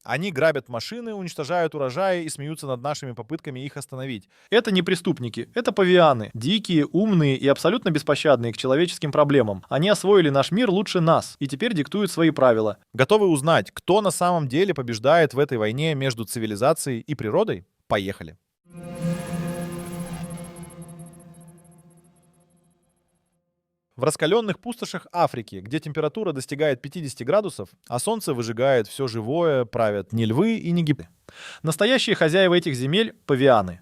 Они грабят машины, уничтожают урожаи и смеются над нашими попытками их остановить. Это не преступники, это павианы. Дикие, умные и абсолютно беспощадные к человеческим проблемам. Они освоили наш мир лучше нас и теперь диктуют свои правила. Готовы узнать, кто на самом деле побеждает в этой войне между цивилизацией и природой? Поехали! В раскаленных пустошах Африки, где температура достигает 50 градусов, а солнце выжигает все живое, правят не львы и не гиены. Настоящие хозяева этих земель – павианы.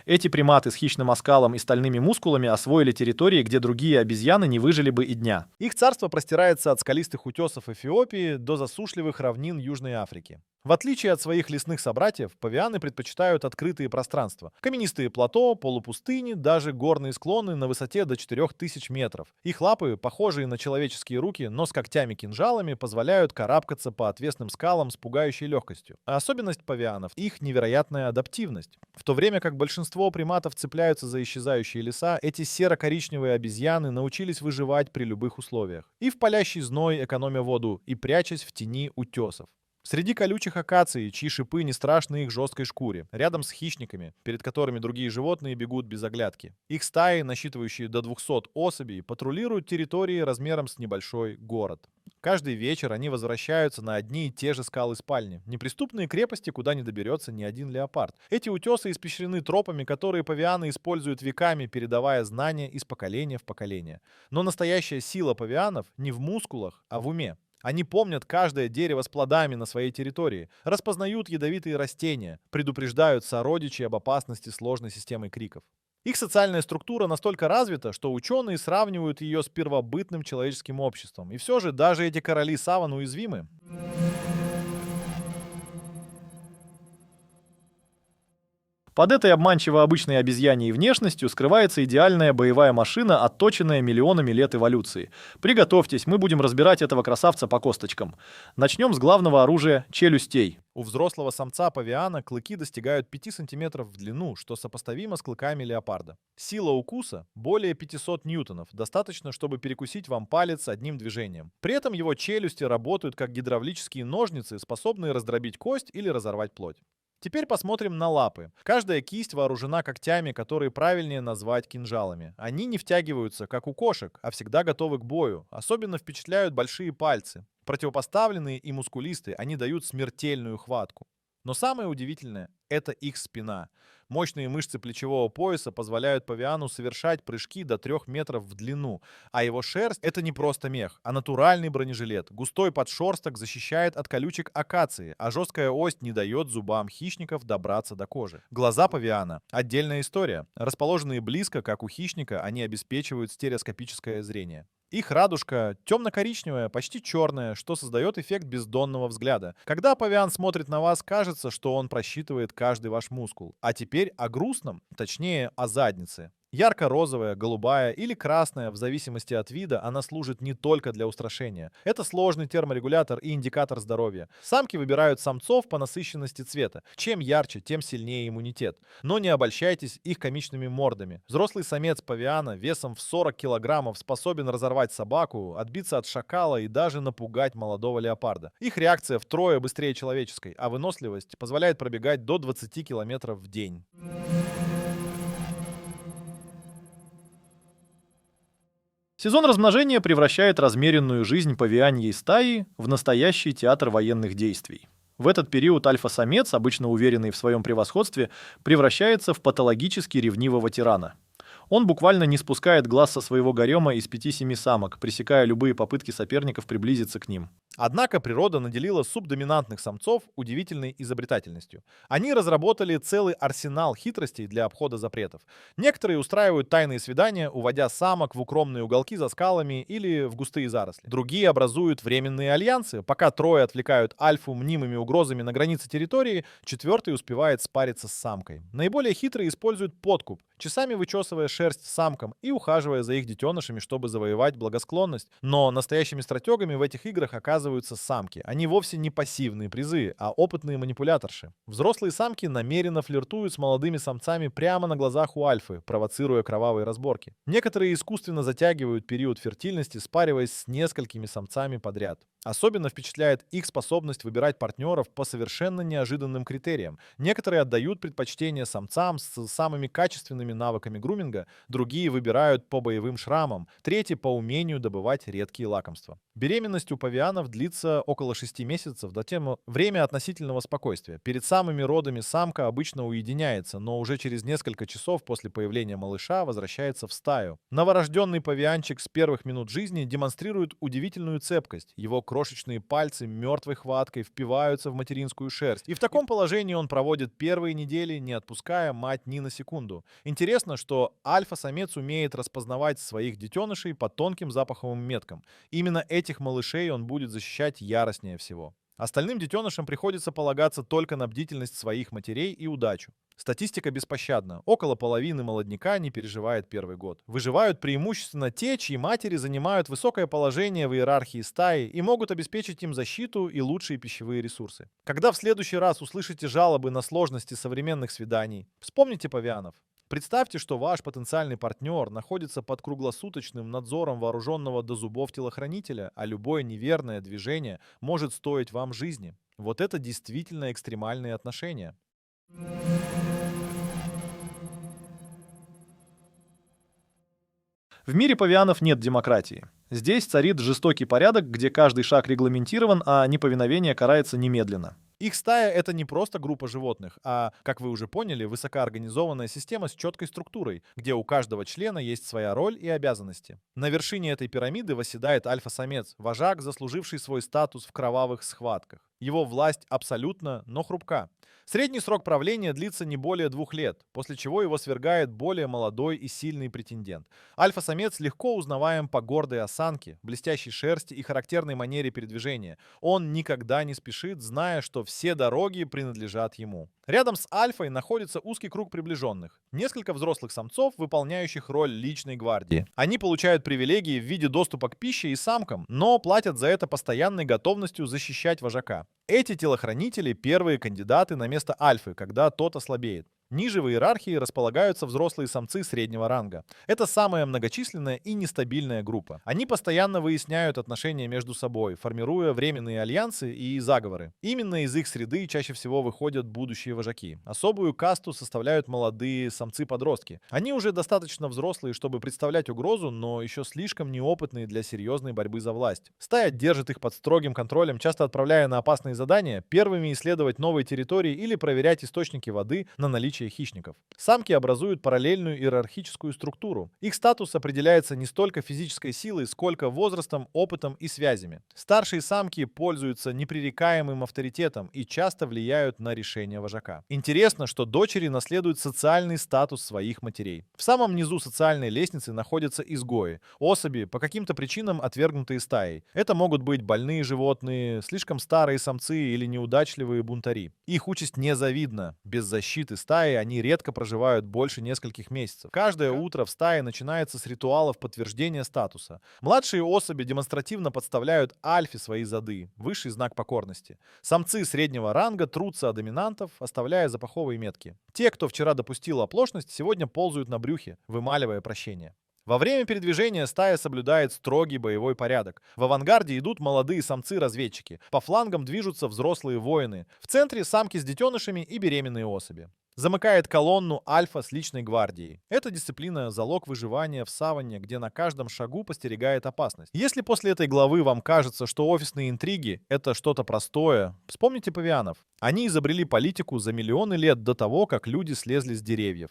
Эти приматы с хищным оскалом и стальными мускулами освоили территории, где другие обезьяны не выжили бы и дня. Их царство простирается от скалистых утесов Эфиопии до засушливых равнин Южной Африки. В отличие от своих лесных собратьев, павианы предпочитают открытые пространства. Каменистые плато, полупустыни, даже горные склоны на высоте до 4000 метров. Их лапы, похожие на человеческие руки, но с когтями-кинжалами, позволяют карабкаться по отвесным скалам с пугающей легкостью. А особенность павианов – их невероятная адаптивность. В то время как большинство приматов цепляются за исчезающие леса, эти серо-коричневые обезьяны научились выживать при любых условиях. И в палящий зной, экономя воду, и прячась в тени утесов. Среди колючих акаций, чьи шипы не страшны их жесткой шкуре, рядом с хищниками, перед которыми другие животные бегут без оглядки. Их стаи, насчитывающие до 200 особей, патрулируют территории размером с небольшой город. Каждый вечер они возвращаются на одни и те же скалы спальни. Неприступные крепости, куда не доберется ни один леопард. Эти утесы испещрены тропами, которые павианы используют веками, передавая знания из поколения в поколение. Но настоящая сила павианов не в мускулах, а в уме. Они помнят каждое дерево с плодами на своей территории, распознают ядовитые растения, предупреждают сородичей об опасности сложной системы криков. Их социальная структура настолько развита, что ученые сравнивают ее с первобытным человеческим обществом. И все же даже эти короли саван уязвимы. Под этой обманчиво обычной обезьяньей внешностью скрывается идеальная боевая машина, отточенная миллионами лет эволюции. Приготовьтесь, мы будем разбирать этого красавца по косточкам. Начнем с главного оружия – челюстей. У взрослого самца павиана клыки достигают 5 сантиметров в длину, что сопоставимо с клыками леопарда. Сила укуса – более 500 ньютонов, достаточно, чтобы перекусить вам палец одним движением. При этом его челюсти работают как гидравлические ножницы, способные раздробить кость или разорвать плоть. Теперь посмотрим на лапы. Каждая кисть вооружена когтями, которые правильнее назвать кинжалами. Они не втягиваются, как у кошек, а всегда готовы к бою. Особенно впечатляют большие пальцы. Противопоставленные и мускулистые, они дают смертельную хватку. Но самое удивительное – это их спина. Мощные мышцы плечевого пояса позволяют павиану совершать прыжки до 3 метров в длину. А его шерсть – это не просто мех, а натуральный бронежилет. Густой подшерсток защищает от колючек акации, а жесткая ось не дает зубам хищников добраться до кожи. Глаза павиана – отдельная история. Расположенные близко, как у хищника, они обеспечивают стереоскопическое зрение. Их радужка темно-коричневая, почти черная, что создает эффект бездонного взгляда. Когда павиан смотрит на вас, кажется, что он просчитывает каждый ваш мускул. А теперь о грустном, точнее о заднице. Ярко-розовая, голубая или красная, в зависимости от вида, она служит не только для устрашения. Это сложный терморегулятор и индикатор здоровья. Самки выбирают самцов по насыщенности цвета. Чем ярче, тем сильнее иммунитет. Но не обольщайтесь их комичными мордами. Взрослый самец павиана весом в 40 килограммов способен разорвать собаку, отбиться от шакала и даже напугать молодого леопарда. Их реакция втрое быстрее человеческой, а выносливость позволяет пробегать до 20 километров в день. Сезон размножения превращает размеренную жизнь павианьей стаи в настоящий театр военных действий. В этот период альфа-самец, обычно уверенный в своем превосходстве, превращается в патологически ревнивого тирана. Он буквально не спускает глаз со своего гарема из 5-7 самок, пресекая любые попытки соперников приблизиться к ним. Однако природа наделила субдоминантных самцов удивительной изобретательностью. Они разработали целый арсенал хитростей для обхода запретов. Некоторые устраивают тайные свидания, уводя самок в укромные уголки за скалами или в густые заросли. Другие образуют временные альянсы. Пока трое отвлекают альфу мнимыми угрозами на границе территории, четвертый успевает спариться с самкой. Наиболее хитрые используют подкуп, часами вычесывая шерсть самкам и ухаживая за их детенышами, чтобы завоевать благосклонность. Но настоящими стратегами в этих играх оказываются оказываются самки. Они вовсе не пассивные призы, а опытные манипуляторши. Взрослые самки намеренно флиртуют с молодыми самцами прямо на глазах у альфы, провоцируя кровавые разборки. Некоторые искусственно затягивают период фертильности, спариваясь с несколькими самцами подряд. Особенно впечатляет их способность выбирать партнеров по совершенно неожиданным критериям. Некоторые отдают предпочтение самцам с самыми качественными навыками груминга, другие выбирают по боевым шрамам, третьи по умению добывать редкие лакомства. Беременность у павианов длится около 6 месяцев, затем время относительного спокойствия. Перед самыми родами самка обычно уединяется, но уже через несколько часов после появления малыша возвращается в стаю. Новорожденный павианчик с первых минут жизни демонстрирует удивительную цепкость. Его крошечные пальцы мертвой хваткой впиваются в материнскую шерсть. И в таком положении он проводит первые недели, не отпуская мать ни на секунду. Интересно, что альфа-самец умеет распознавать своих детенышей по тонким запаховым меткам. Именно этих малышей он будет защищать яростнее всего. Остальным детенышам приходится полагаться только на бдительность своих матерей и удачу. Статистика беспощадна. Около половины молодняка не переживает первый год. Выживают преимущественно те, чьи матери занимают высокое положение в иерархии стаи и могут обеспечить им защиту и лучшие пищевые ресурсы. Когда в следующий раз услышите жалобы на сложности современных свиданий, вспомните павианов. Представьте, что ваш потенциальный партнер находится под круглосуточным надзором вооруженного до зубов телохранителя, а любое неверное движение может стоить вам жизни. Вот это действительно экстремальные отношения. В мире павианов нет демократии. Здесь царит жестокий порядок, где каждый шаг регламентирован, а неповиновение карается немедленно. Их стая — это не просто группа животных, а, как вы уже поняли, высокоорганизованная система с четкой структурой, где у каждого члена есть своя роль и обязанности. На вершине этой пирамиды восседает альфа-самец, вожак, заслуживший свой статус в кровавых схватках. Его власть абсолютна, но хрупка. Средний срок правления длится не более 2 лет, после чего его свергает более молодой и сильный претендент. Альфа-самец легко узнаваем по гордой осанке, блестящей шерсти и характерной манере передвижения. Он никогда не спешит, зная, что все дороги принадлежат ему. Рядом с альфой находится узкий круг приближенных. Несколько взрослых самцов, выполняющих роль личной гвардии. Они получают привилегии в виде доступа к пище и самкам, но платят за это постоянной готовностью защищать вожака. Эти телохранители — первые кандидаты на место альфы, когда тот ослабеет. Ниже в иерархии располагаются взрослые самцы среднего ранга. Это самая многочисленная и нестабильная группа. Они постоянно выясняют отношения между собой, формируя временные альянсы и заговоры. Именно из их среды чаще всего выходят будущие вожаки. Особую касту составляют молодые самцы-подростки. Они уже достаточно взрослые, чтобы представлять угрозу, но еще слишком неопытные для серьезной борьбы за власть. Стая держит их под строгим контролем, часто отправляя на опасные задания, первыми исследовать новые территории или проверять источники воды на наличие хищников. Самки образуют параллельную иерархическую структуру. Их статус определяется не столько физической силой, сколько возрастом, опытом и связями. Старшие самки пользуются непререкаемым авторитетом и часто влияют на решения вожака. Интересно, что дочери наследуют социальный статус своих матерей. В самом низу социальной лестницы находятся изгои, особи, по каким-то причинам отвергнутые стаей. Это могут быть больные животные, слишком старые самцы или неудачливые бунтари. Их участь незавидна. Без защиты стаи они редко проживают больше нескольких месяцев. Каждое утро в стае начинается с ритуалов подтверждения статуса. Младшие особи демонстративно подставляют альфе свои зады, высший знак покорности. Самцы среднего ранга трутся о доминантов, оставляя запаховые метки. Те, кто вчера допустил оплошность, сегодня ползают на брюхе, вымаливая прощение. Во время передвижения стая соблюдает строгий боевой порядок. В авангарде идут молодые самцы-разведчики. По флангам движутся взрослые воины. В центре самки с детенышами и беременные особи. Замыкает колонну альфа с личной гвардией. Эта дисциплина — залог выживания в саванне, где на каждом шагу постерегает опасность. Если после этой главы вам кажется, что офисные интриги — это что-то простое, вспомните павианов. Они изобрели политику за миллионы лет до того, как люди слезли с деревьев.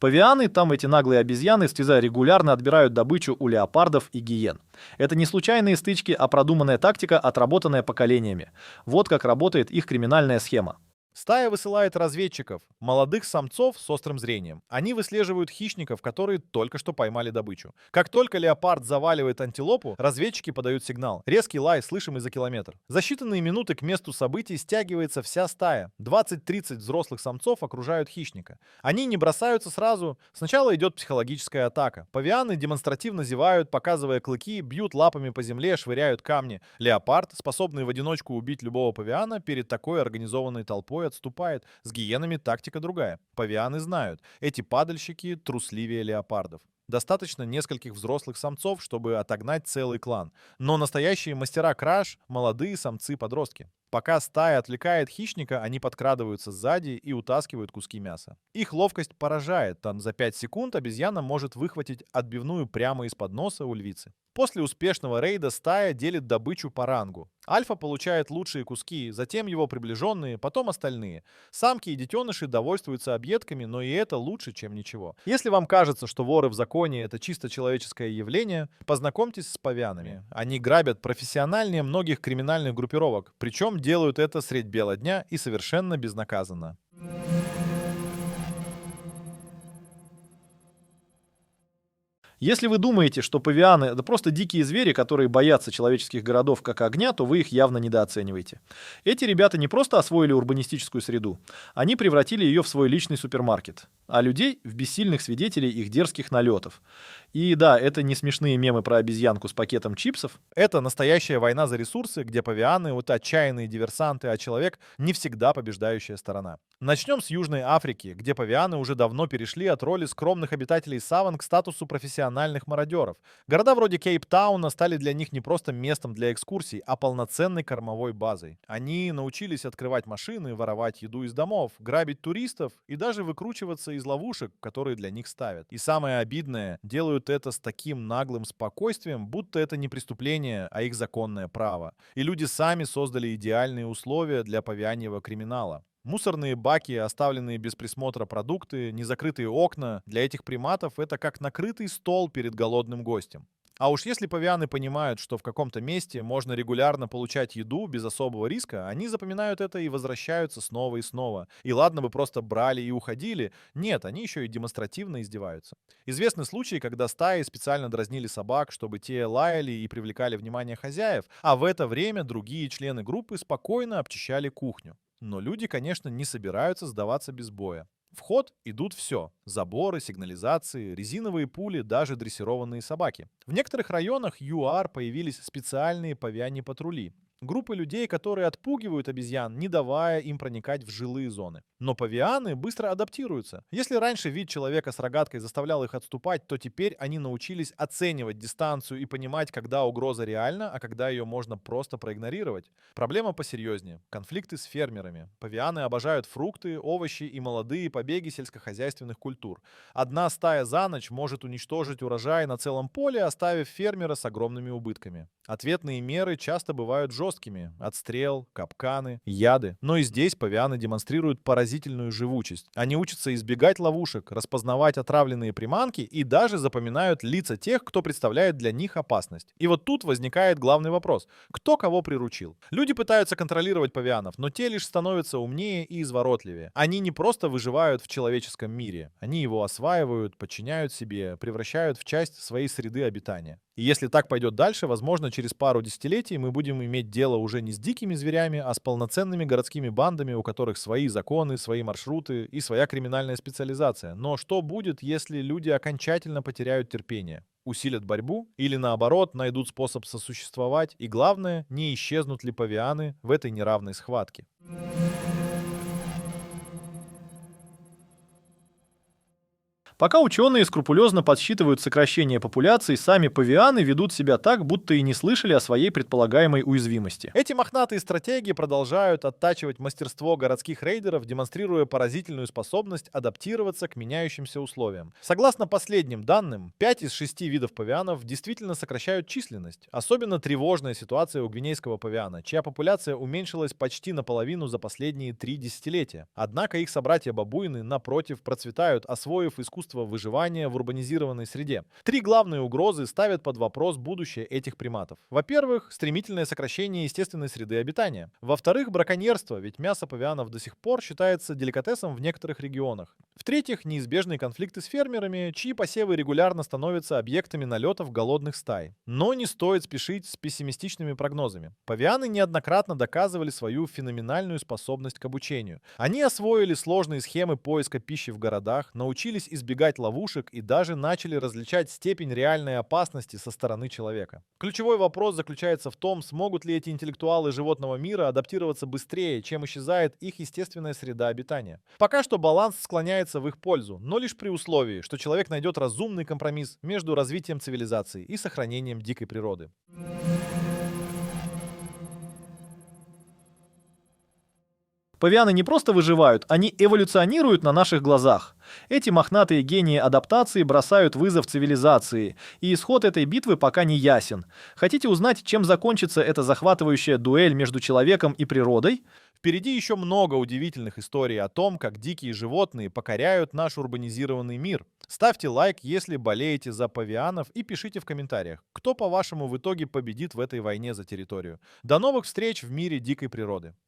Павианы, там эти наглые обезьяны, регулярно отбирают добычу у леопардов и гиен. Это не случайные стычки, а продуманная тактика, отработанная поколениями. Вот как работает их криминальная схема. Стая высылает разведчиков, молодых самцов с острым зрением. Они выслеживают хищников, которые только что поймали добычу. Как только леопард заваливает антилопу, разведчики подают сигнал. Резкий лай слышимый за километр. За считанные минуты к месту событий стягивается вся стая. 20-30 взрослых самцов окружают хищника. Они не бросаются сразу. Сначала идет психологическая атака. Павианы демонстративно зевают, показывая клыки, бьют лапами по земле, швыряют камни. Леопард, способный в одиночку убить любого павиана, перед такой организованной толпой отступает. С гиенами тактика другая. Павианы знают, эти падальщики трусливее леопардов. Достаточно нескольких взрослых самцов, чтобы отогнать целый клан. Но настоящие мастера краж — молодые самцы-подростки. Пока стая отвлекает хищника, они подкрадываются сзади и утаскивают куски мяса. Их ловкость поражает, там за 5 секунд обезьяна может выхватить отбивную прямо из-под носа у львицы. После успешного рейда стая делит добычу по рангу. Альфа получает лучшие куски, затем его приближенные, потом остальные. Самки и детеныши довольствуются объедками, но и это лучше, чем ничего. Если вам кажется, что воры в законе — это чисто человеческое явление, познакомьтесь с павианами. Они грабят профессиональнее многих криминальных группировок, причем делают это средь бела дня и совершенно безнаказанно. Если вы думаете, что павианы — это просто дикие звери, которые боятся человеческих городов как огня, то вы их явно недооцениваете. Эти ребята не просто освоили урбанистическую среду, они превратили ее в свой личный супермаркет, а людей — в бессильных свидетелей их дерзких налетов. И да, это не смешные мемы про обезьянку с пакетом чипсов. Это настоящая война за ресурсы, где павианы — вот отчаянные диверсанты, а человек — не всегда побеждающая сторона. Начнем с Южной Африки, где павианы уже давно перешли от роли скромных обитателей саван к статусу профессиональных мародеров. Города вроде Кейптауна стали для них не просто местом для экскурсий, а полноценной кормовой базой. Они научились открывать машины, воровать еду из домов, грабить туристов и даже выкручиваться из ловушек, которые для них ставят. И самое обидное, делают это с таким наглым спокойствием, будто это не преступление, а их законное право. И люди сами создали идеальные условия для павианьего криминала. Мусорные баки, оставленные без присмотра продукты, незакрытые окна — для этих приматов это как накрытый стол перед голодным гостем. А уж если павианы понимают, что в каком-то месте можно регулярно получать еду без особого риска, они запоминают это и возвращаются снова и снова. И ладно бы просто брали и уходили, нет, они еще и демонстративно издеваются. Известны случаи, когда стаи специально дразнили собак, чтобы те лаяли и привлекали внимание хозяев, а в это время другие члены группы спокойно обчищали кухню. Но люди, конечно, не собираются сдаваться без боя. В ход идут все — заборы, сигнализации, резиновые пули, даже дрессированные собаки. В некоторых районах ЮАР появились специальные павианьи патрули. Группы людей, которые отпугивают обезьян, не давая им проникать в жилые зоны. Но павианы быстро адаптируются. Если раньше вид человека с рогаткой заставлял их отступать, то теперь они научились оценивать дистанцию и понимать, когда угроза реальна, а когда ее можно просто проигнорировать. Проблема посерьезнее — конфликты с фермерами. Павианы обожают фрукты, овощи и молодые побеги сельскохозяйственных культур. Одна стая за ночь может уничтожить урожай на целом поле, оставив фермера с огромными убытками. Ответные меры часто бывают жесткими — отстрел, капканы, яды. Но и здесь павианы демонстрируют поразительную живучесть. Они учатся избегать ловушек, распознавать отравленные приманки и даже запоминают лица тех, кто представляет для них опасность. И вот тут возникает главный вопрос: кто кого приручил? Люди пытаются контролировать павианов, но те лишь становятся умнее и изворотливее. Они не просто выживают в человеческом мире, они его осваивают, подчиняют себе, превращают в часть своей среды обитания. И если так пойдет дальше, возможно, через пару десятилетий мы будем иметь дело уже не с дикими зверями, а с полноценными городскими бандами, у которых свои законы, свои маршруты и своя криминальная специализация. Но что будет, если люди окончательно потеряют терпение? Усилят борьбу или, наоборот, найдут способ сосуществовать? И главное, не исчезнут ли павианы в этой неравной схватке? Пока ученые скрупулезно подсчитывают сокращение популяции, сами павианы ведут себя так, будто и не слышали о своей предполагаемой уязвимости. Эти мохнатые стратегии продолжают оттачивать мастерство городских рейдеров, демонстрируя поразительную способность адаптироваться к меняющимся условиям. Согласно последним данным, 5 из 6 видов павианов действительно сокращают численность. Особенно тревожная ситуация у гвинейского павиана, чья популяция уменьшилась почти наполовину за последние 3 десятилетия. Однако их собратья-бабуины, напротив, процветают, освоив искусство преимущества выживания в урбанизированной среде. Три главные угрозы ставят под вопрос будущее этих приматов. Во-первых, стремительное сокращение естественной среды обитания. Во-вторых, браконьерство, ведь мясо павианов до сих пор считается деликатесом в некоторых регионах. В-третьих, неизбежные конфликты с фермерами, чьи посевы регулярно становятся объектами налетов голодных стай. Но не стоит спешить с пессимистичными прогнозами. Павианы неоднократно доказывали свою феноменальную способность к обучению. Они освоили сложные схемы поиска пищи в городах, научились избегать ловушек и даже начали различать степень реальной опасности со стороны человека. Ключевой вопрос заключается в том, смогут ли эти интеллектуалы животного мира адаптироваться быстрее, чем исчезает их естественная среда обитания. Пока что баланс склоняется в их пользу, но лишь при условии, что человек найдет разумный компромисс между развитием цивилизации и сохранением дикой природы. Павианы не просто выживают, они эволюционируют на наших глазах. Эти мохнатые гении адаптации бросают вызов цивилизации, и исход этой битвы пока не ясен. Хотите узнать, чем закончится эта захватывающая дуэль между человеком и природой? Впереди еще много удивительных историй о том, как дикие животные покоряют наш урбанизированный мир. Ставьте лайк, если болеете за павианов, и пишите в комментариях, кто, по-вашему, в итоге победит в этой войне за территорию. До новых встреч в мире дикой природы.